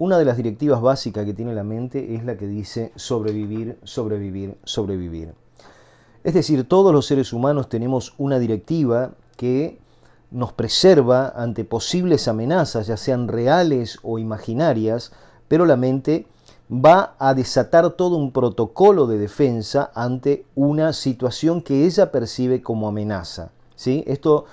una de las directivas básicas que tiene la mente es la que dice sobrevivir, sobrevivir, sobrevivir. Es decir, todos los seres humanos tenemos una directiva que nos preserva ante posibles amenazas, ya sean reales o imaginarias, pero la mente va a desatar todo un protocolo de defensa ante una situación que ella percibe como amenaza. ¿Sí? Esto,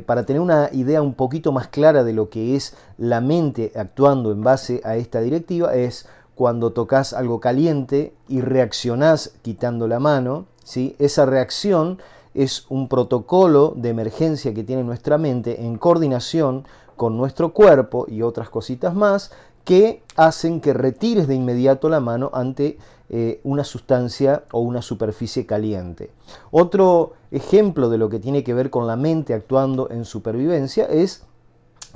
para tener una idea un poquito más clara de lo que es la mente actuando en base a esta directiva, es cuando tocas algo caliente y reaccionás quitando la mano, ¿sí? Esa reacción es un protocolo de emergencia que tiene nuestra mente en coordinación con nuestro cuerpo y otras cositas más que hacen que retires de inmediato la mano ante una sustancia o una superficie caliente. Otro ejemplo de lo que tiene que ver con la mente actuando en supervivencia es,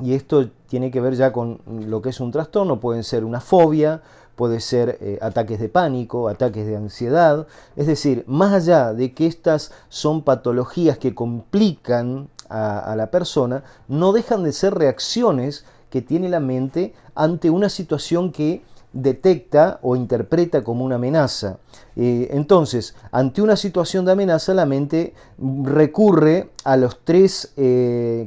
y esto tiene que ver ya con lo que es un trastorno, pueden ser una fobia, puede ser ataques de pánico, ataques de ansiedad. Es decir, más allá de que estas son patologías que complican a la persona, no dejan de ser reacciones que tiene la mente ante una situación que detecta o interpreta como una amenaza. Entonces, ante una situación de amenaza, la mente recurre a los tres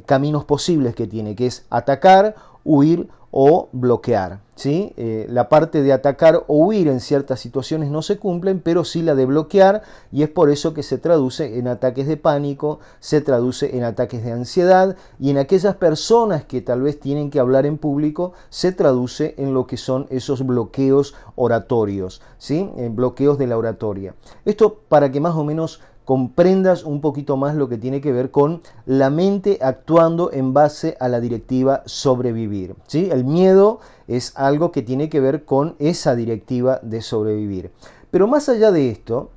caminos posibles que tiene, que es atacar, huir o bloquear. ¿Sí? La parte de atacar o huir en ciertas situaciones no se cumplen, pero sí la de bloquear, y es por eso que se traduce en ataques de pánico, se traduce en ataques de ansiedad, y en aquellas personas que tal vez tienen que hablar en público, se traduce en lo que son esos bloqueos oratorios, ¿sí? Bloqueos de la oratoria. Esto para que más o menos comprendas un poquito más lo que tiene que ver con la mente actuando en base a la directiva sobrevivir. ¿Sí? El miedo es algo que tiene que ver con esa directiva de sobrevivir. Pero más allá de esto,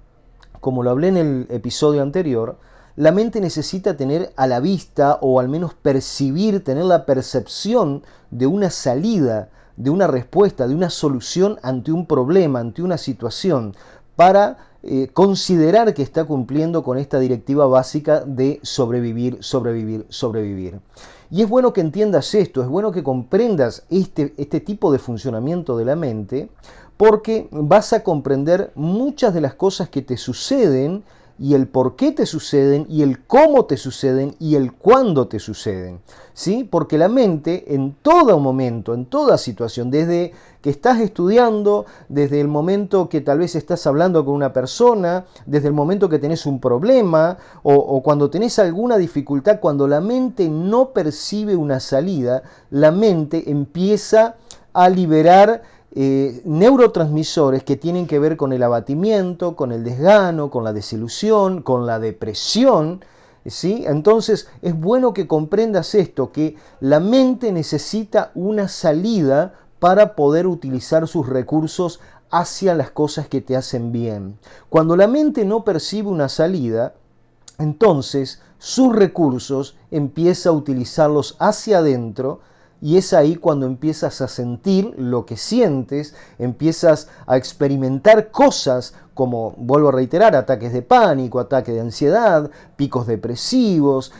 como lo hablé en el episodio anterior, la mente necesita tener a la vista o al menos percibir, tener la percepción de una salida, de una respuesta, de una solución ante un problema, ante una situación, para considerar que está cumpliendo con esta directiva básica de sobrevivir, sobrevivir, sobrevivir. Y es bueno que entiendas esto, es bueno que comprendas este tipo de funcionamiento de la mente, porque vas a comprender muchas de las cosas que te suceden y el por qué te suceden y el cómo te suceden y el cuándo te suceden. ¿Sí? Porque la mente en todo momento, en toda situación, desde que estás estudiando, desde el momento que tal vez estás hablando con una persona, desde el momento que tenés un problema o cuando tenés alguna dificultad, cuando la mente no percibe una salida, la mente empieza a liberar neurotransmisores que tienen que ver con el abatimiento, con el desgano, con la desilusión, con la depresión. ¿Sí? Entonces es bueno que comprendas esto, que la mente necesita una salida para poder utilizar sus recursos hacia las cosas que te hacen bien. Cuando la mente no percibe una salida, entonces sus recursos empieza a utilizarlos hacia adentro, y es ahí cuando empiezas a sentir lo que sientes, empiezas a experimentar cosas como, vuelvo a reiterar, ataques de pánico, ataques de ansiedad, picos depresivos,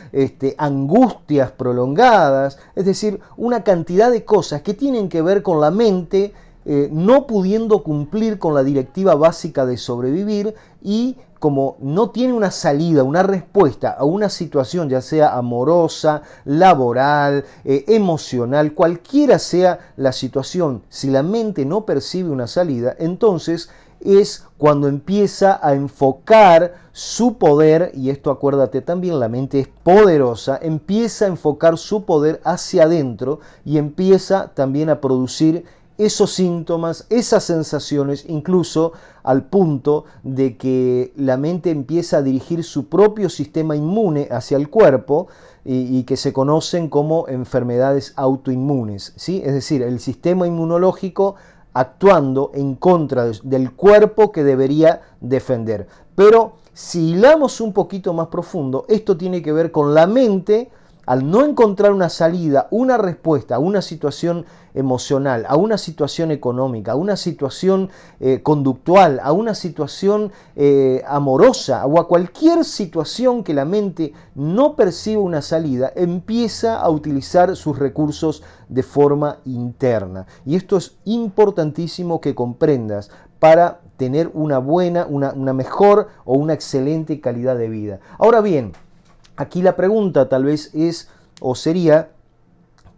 angustias prolongadas, es decir, una cantidad de cosas que tienen que ver con la mente no pudiendo cumplir con la directiva básica de sobrevivir, y como no tiene una salida, una respuesta a una situación, ya sea amorosa, laboral, emocional, cualquiera sea la situación, si la mente no percibe una salida, entonces es cuando empieza a enfocar su poder, y esto acuérdate también, la mente es poderosa, empieza a enfocar su poder hacia adentro y empieza también a producir esos síntomas, esas sensaciones, incluso al punto de que la mente empieza a dirigir su propio sistema inmune hacia el cuerpo, y que se conocen como enfermedades autoinmunes, ¿sí? Es decir, el sistema inmunológico actuando en contra del cuerpo que debería defender. Pero si hilamos un poquito más profundo, esto tiene que ver con la mente al no encontrar una salida, una respuesta a una situación emocional, a una situación económica, a una situación conductual, a una situación amorosa o a cualquier situación que la mente no perciba una salida, empieza a utilizar sus recursos de forma interna. Y esto es importantísimo que comprendas para tener una buena, una mejor o una excelente calidad de vida. Ahora bien, aquí la pregunta tal vez es o sería,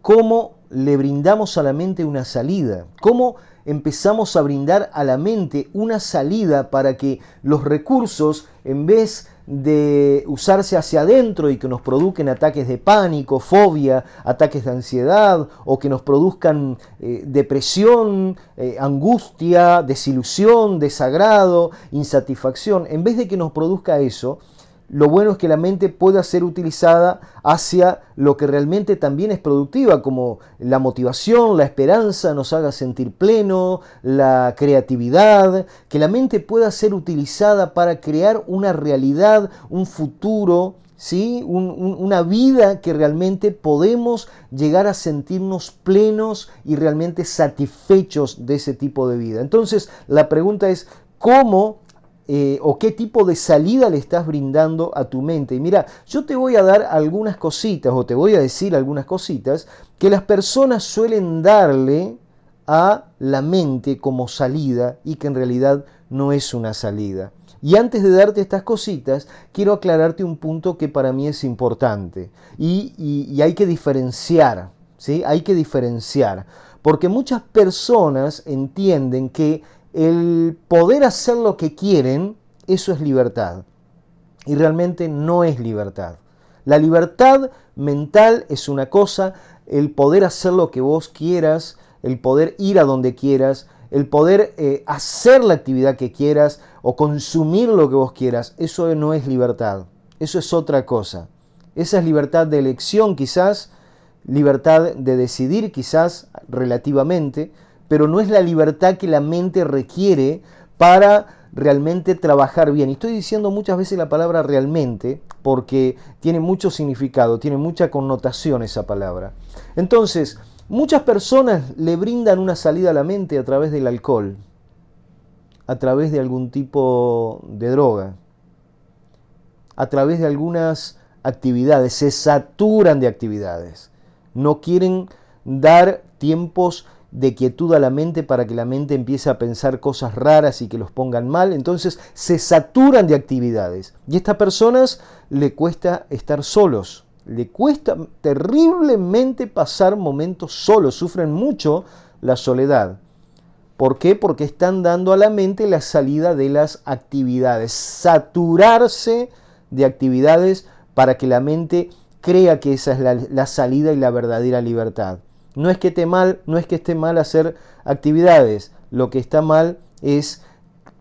¿cómo le brindamos a la mente una salida? ¿Cómo empezamos a brindar a la mente una salida para que los recursos, en vez de usarse hacia adentro y que nos produzcan ataques de pánico, fobia, ataques de ansiedad o que nos produzcan depresión, angustia, desilusión, desagrado, insatisfacción, en vez de que nos produzca eso, lo bueno es que la mente pueda ser utilizada hacia lo que realmente también es productiva, como la motivación, la esperanza, nos haga sentir pleno, la creatividad, que la mente pueda ser utilizada para crear una realidad, un futuro, ¿sí? Una vida que realmente podemos llegar a sentirnos plenos y realmente satisfechos de ese tipo de vida. Entonces, la pregunta es, ¿cómo o qué tipo de salida le estás brindando a tu mente? Y mira, yo te voy a dar algunas cositas o te voy a decir algunas cositas que las personas suelen darle a la mente como salida y que en realidad no es una salida. Y antes de darte estas cositas, quiero aclararte un punto que para mí es importante y hay que diferenciar, ¿sí? Hay que diferenciar, porque muchas personas entienden que el poder hacer lo que quieren, eso es libertad. Y realmente no es libertad. La libertad mental es una cosa, el poder hacer lo que vos quieras, el poder ir a donde quieras, el poder hacer la actividad que quieras o consumir lo que vos quieras, eso no es libertad. Eso es otra cosa. Esa es libertad de elección quizás, libertad de decidir quizás relativamente, pero no es la libertad que la mente requiere para realmente trabajar bien. Y estoy diciendo muchas veces la palabra realmente porque tiene mucho significado, tiene mucha connotación esa palabra. Entonces, muchas personas le brindan una salida a la mente a través del alcohol, a través de algún tipo de droga, a través de algunas actividades, se saturan de actividades. No quieren dar tiempos de quietud a la mente para que la mente empiece a pensar cosas raras y que los pongan mal, entonces se saturan de actividades. Y a estas personas le cuesta estar solos, le cuesta terriblemente pasar momentos solos, sufren mucho la soledad. ¿Por qué? Porque están dando a la mente la salida de las actividades, saturarse de actividades para que la mente crea que esa es la salida y la verdadera libertad. No es que esté mal, no es que esté mal hacer actividades, lo que está mal es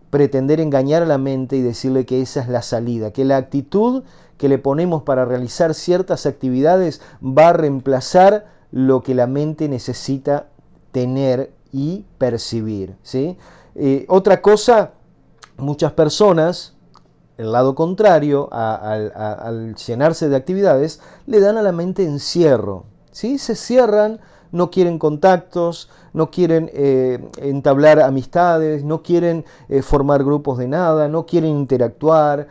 pretender engañar a la mente y decirle que esa es la salida, que la actitud que le ponemos para realizar ciertas actividades va a reemplazar lo que la mente necesita tener y percibir, ¿sí? Otra cosa, muchas personas, el lado contrario, al llenarse de actividades, le dan a la mente encierro, ¿sí? Se cierran, no quieren contactos, no quieren entablar amistades, no quieren formar grupos de nada, no quieren interactuar,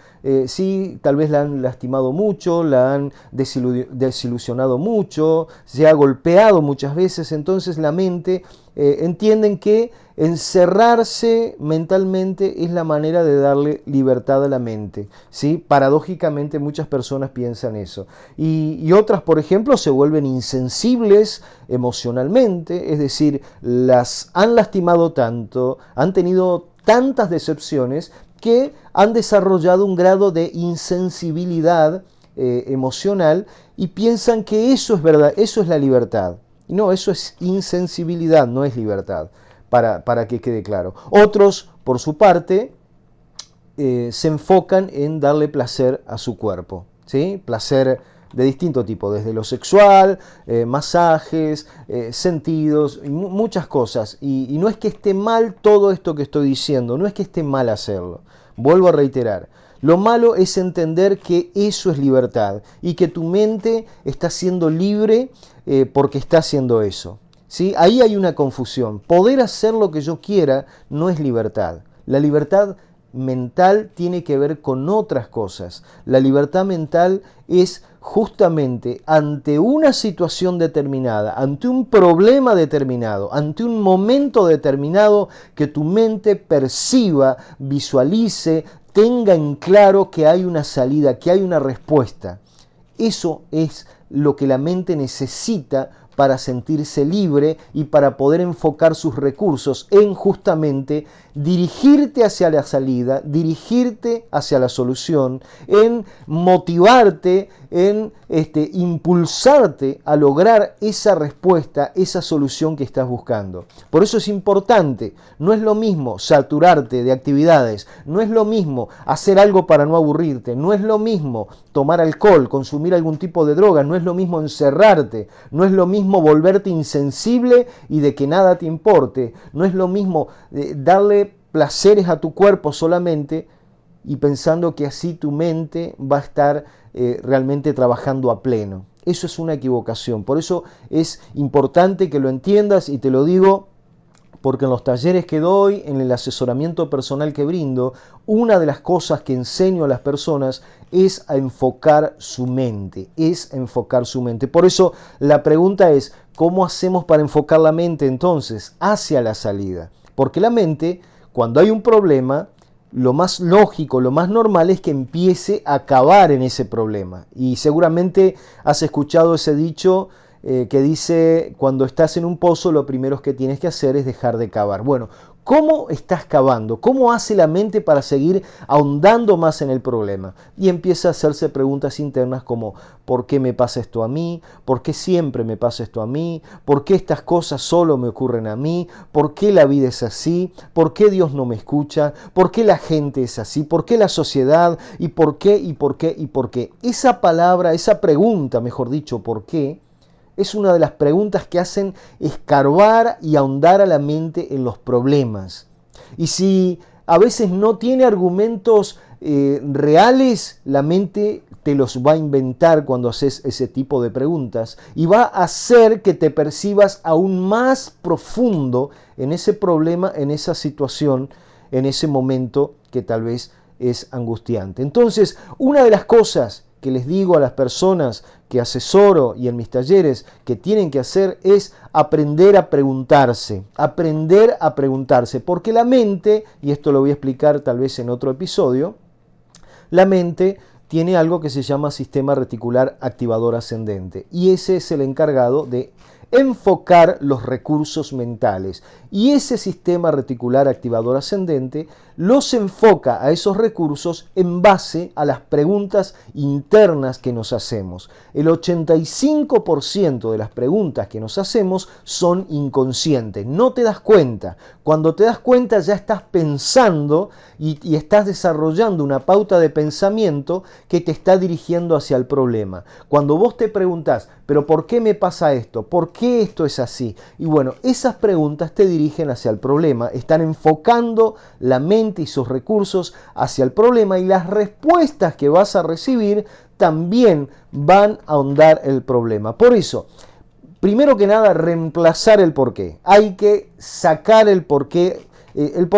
sí, tal vez la han lastimado mucho, la han desilusionado mucho, se ha golpeado muchas veces, entonces la mente entienden que encerrarse mentalmente es la manera de darle libertad a la mente, ¿sí? Paradójicamente muchas personas piensan eso. Y otras, por ejemplo, se vuelven insensibles emocionalmente, es decir, las han lastimado tanto, han tenido tantas decepciones que han desarrollado un grado de insensibilidad emocional y piensan que eso es verdad, eso es la libertad. No, eso es insensibilidad, no es libertad, para que quede claro. Otros, por su parte, se enfocan en darle placer a su cuerpo, ¿sí? Placer de distinto tipo, desde lo sexual, masajes, sentidos, muchas cosas. Y no es que esté mal todo esto que estoy diciendo, no es que esté mal hacerlo. Vuelvo a reiterar, Lo malo es entender que eso es libertad y que tu mente está siendo libre porque está haciendo eso. ¿Sí? Ahí hay una confusión. Poder hacer lo que yo quiera no es libertad. La libertad mental tiene que ver con otras cosas. La libertad mental es justamente ante una situación determinada, ante un problema determinado, ante un momento determinado, que tu mente perciba, visualice, tenga en claro que hay una salida, que hay una respuesta. Eso es lo que la mente necesita para sentirse libre y para poder enfocar sus recursos en justamente dirigirte hacia la salida, dirigirte hacia la solución, en motivarte, en impulsarte a lograr esa respuesta, esa solución que estás buscando. Por eso es importante, no es lo mismo saturarte de actividades, no es lo mismo hacer algo para no aburrirte, no es lo mismo tomar alcohol, consumir algún tipo de droga, no es lo mismo encerrarte, no es lo mismo volverte insensible y de que nada te importe, no es lo mismo darle placeres a tu cuerpo solamente y pensando que así tu mente va a estar realmente trabajando a pleno. Eso es una equivocación. Por eso es importante que lo entiendas y te lo digo porque en los talleres que doy, en el asesoramiento personal que brindo, una de las cosas que enseño a las personas es a enfocar su mente, Por eso la pregunta es, ¿cómo hacemos para enfocar la mente entonces hacia la salida? Porque la mente, cuando hay un problema, lo más lógico, lo más normal es que empiece a cavar en ese problema. Y seguramente has escuchado ese dicho que dice, cuando estás en un pozo, lo primero que tienes que hacer es dejar de cavar. Bueno, ¿cómo estás cavando? ¿Cómo hace la mente para seguir ahondando más en el problema? Y empieza a hacerse preguntas internas como, ¿por qué me pasa esto a mí? ¿Por qué siempre me pasa esto a mí? ¿Por qué estas cosas solo me ocurren a mí? ¿Por qué la vida es así? ¿Por qué Dios no me escucha? ¿Por qué la gente es así? ¿Por qué la sociedad? ¿Y por qué? ¿Y por qué? ¿Y por qué? Esa palabra, esa pregunta, mejor dicho, ¿por qué? Es una de las preguntas que hacen escarbar y ahondar a la mente en los problemas. Y si a veces no tiene argumentos reales, la mente te los va a inventar cuando haces ese tipo de preguntas y va a hacer que te percibas aún más profundo en ese problema, en esa situación, en ese momento que tal vez es angustiante. Entonces, una de las cosas que les digo a las personas que asesoro y en mis talleres que tienen que hacer es aprender a preguntarse, porque la mente, y esto lo voy a explicar tal vez en otro episodio, la mente tiene algo que se llama sistema reticular activador ascendente y ese es el encargado de enfocar los recursos mentales. Y ese sistema reticular activador ascendente los enfoca a esos recursos en base a las preguntas internas que nos hacemos. El 85% de las preguntas que nos hacemos son inconscientes. No te das cuenta. Cuando te das cuenta ya estás pensando y estás desarrollando una pauta de pensamiento que te está dirigiendo hacia el problema. Cuando vos te preguntás, ¿pero por qué me pasa esto? ¿Por qué esto es así? Y bueno, esas preguntas te dirigen hacia el problema, están enfocando la mente y sus recursos hacia el problema y las respuestas que vas a recibir también van a ahondar el problema. Por eso, primero que nada, reemplazar el porqué. Hay que sacar el porqué.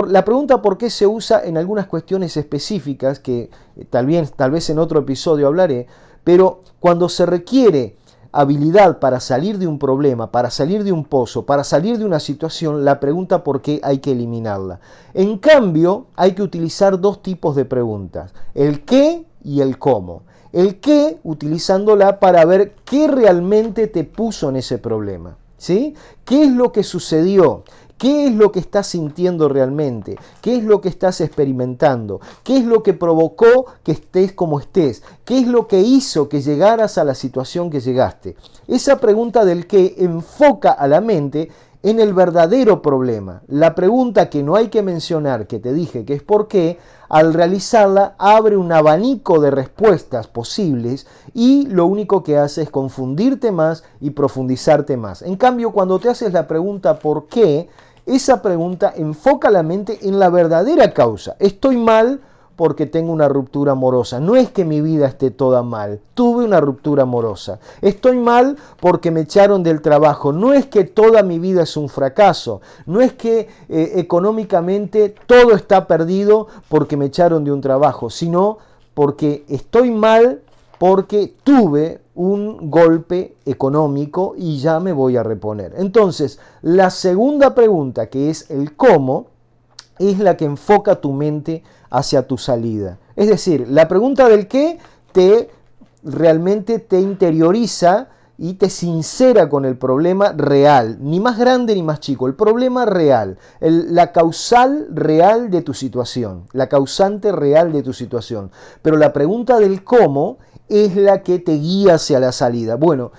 La pregunta por qué se usa en algunas cuestiones específicas que tal vez en otro episodio hablaré, pero cuando se requiere habilidad para salir de un problema, para salir de un pozo, para salir de una situación, la pregunta por qué hay que eliminarla. En cambio, hay que utilizar dos tipos de preguntas, el qué y el cómo. El qué, utilizándola para ver qué realmente te puso en ese problema, ¿sí? ¿Qué es lo que sucedió? ¿Qué es lo que estás sintiendo realmente? ¿Qué es lo que estás experimentando? ¿Qué es lo que provocó que estés como estés? ¿Qué es lo que hizo que llegaras a la situación que llegaste? Esa pregunta del qué enfoca a la mente en el verdadero problema. La pregunta que no hay que mencionar, que te dije que es por qué, al realizarla abre un abanico de respuestas posibles y lo único que hace es confundirte más y profundizarte más. En cambio, cuando te haces la pregunta por qué, esa pregunta enfoca la mente en la verdadera causa. Estoy mal porque tengo una ruptura amorosa. No es que mi vida esté toda mal. Tuve una ruptura amorosa. Estoy mal porque me echaron del trabajo. No es que toda mi vida es un fracaso. No es que económicamente todo está perdido porque me echaron de un trabajo, sino porque estoy mal porque tuve un golpe económico y ya me voy a reponer. Entonces, la segunda pregunta, que es el cómo, es la que enfoca tu mente hacia tu salida. Es decir, la pregunta del qué realmente te interioriza y te sincera con el problema real, ni más grande ni más chico, el problema real, la causal real de tu situación, la causante real de tu situación. Pero la pregunta del cómo es la que te guía hacia la salida. Bueno,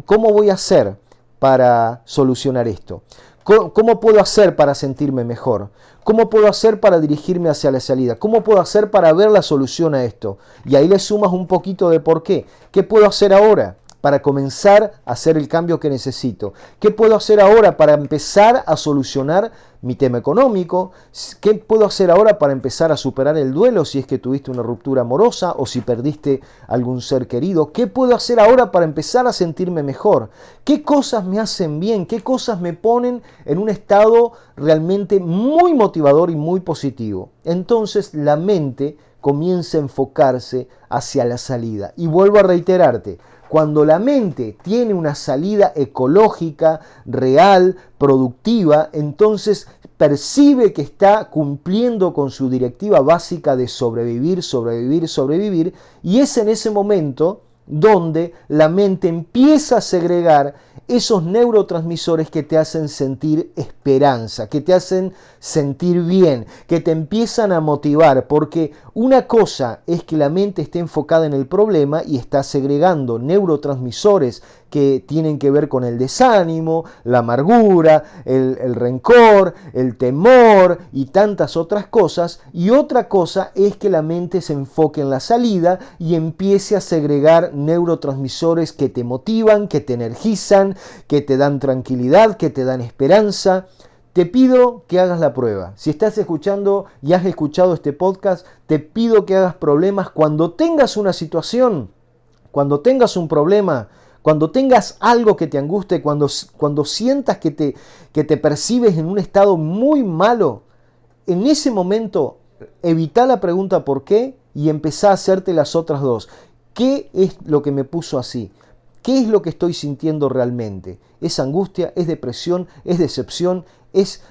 ¿cómo voy a hacer para solucionar esto? ¿Cómo puedo hacer para sentirme mejor? ¿Cómo puedo hacer para dirigirme hacia la salida? ¿Cómo puedo hacer para ver la solución a esto? Y ahí le sumas un poquito de por qué. ¿Qué puedo hacer ahora para comenzar a hacer el cambio que necesito? ¿Qué puedo hacer ahora para empezar a solucionar mi tema económico? ¿Qué puedo hacer ahora para empezar a superar el duelo si es que tuviste una ruptura amorosa o si perdiste algún ser querido? ¿Qué puedo hacer ahora para empezar a sentirme mejor? ¿Qué cosas me hacen bien? ¿Qué cosas me ponen en un estado realmente muy motivador y muy positivo? Entonces la mente comienza a enfocarse hacia la salida. Y vuelvo a reiterarte, cuando la mente tiene una salida ecológica, real, productiva, entonces percibe que está cumpliendo con su directiva básica de sobrevivir, sobrevivir, sobrevivir, y es en ese momento donde la mente empieza a segregar esos neurotransmisores que te hacen sentir esperanza, que te hacen sentir bien, que te empiezan a motivar, porque una cosa es que la mente esté enfocada en el problema y está segregando neurotransmisores que tienen que ver con el desánimo, la amargura, el rencor, el temor y tantas otras cosas. Y otra cosa es que la mente se enfoque en la salida y empiece a segregar neurotransmisores que te motivan, que te energizan, que te dan tranquilidad, que te dan esperanza. Te pido que hagas la prueba. Si estás escuchando y has escuchado este podcast, te pido que hagas problemas cuando tengas una situación, cuando tengas un problema, cuando tengas algo que te angustie, cuando sientas que te percibes en un estado muy malo. En ese momento, evita la pregunta ¿por qué? Y empezá a hacerte las otras dos. ¿Qué es lo que me puso así? ¿Qué es lo que estoy sintiendo realmente? ¿Es angustia? ¿Es depresión? ¿Es decepción? ¿Es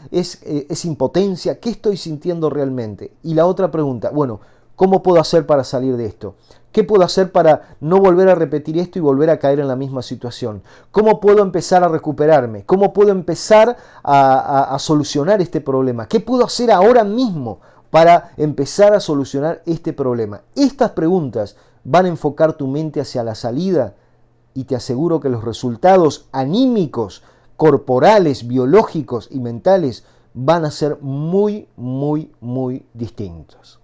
impotencia? ¿Qué estoy sintiendo realmente? Y la otra pregunta, bueno, ¿cómo puedo hacer para salir de esto? ¿Qué puedo hacer para no volver a repetir esto y volver a caer en la misma situación? ¿Cómo puedo empezar a recuperarme? ¿Cómo puedo empezar a solucionar este problema? ¿Qué puedo hacer ahora mismo para empezar a solucionar este problema? Estas preguntas van a enfocar tu mente hacia la salida y te aseguro que los resultados anímicos, corporales, biológicos y mentales van a ser muy, muy, muy distintos.